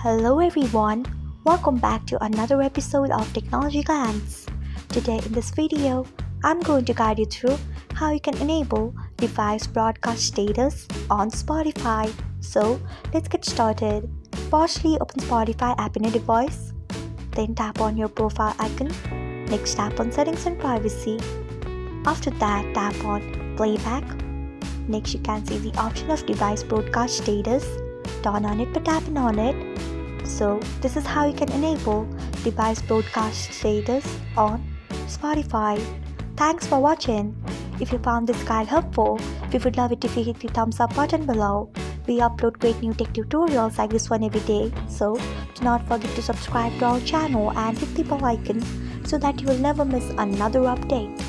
Hello everyone, welcome back to another episode of Technology Glance. Today in this video, I'm going to guide you through how you can enable device broadcast status on Spotify. So let's get started. Firstly, open Spotify app in your device. Then tap on your profile icon. Next tap on settings and privacy. After that, tap on playback. Next you can see the option of device broadcast status. Turn on it by tapping on it. So this is how you can enable device broadcast status on Spotify. Thanks for watching. If you found this guide helpful, we would love it if you hit the thumbs up button below. We upload great new tech tutorials like this one every day. So do not forget to subscribe to our channel and hit the bell icon so that you will never miss another update.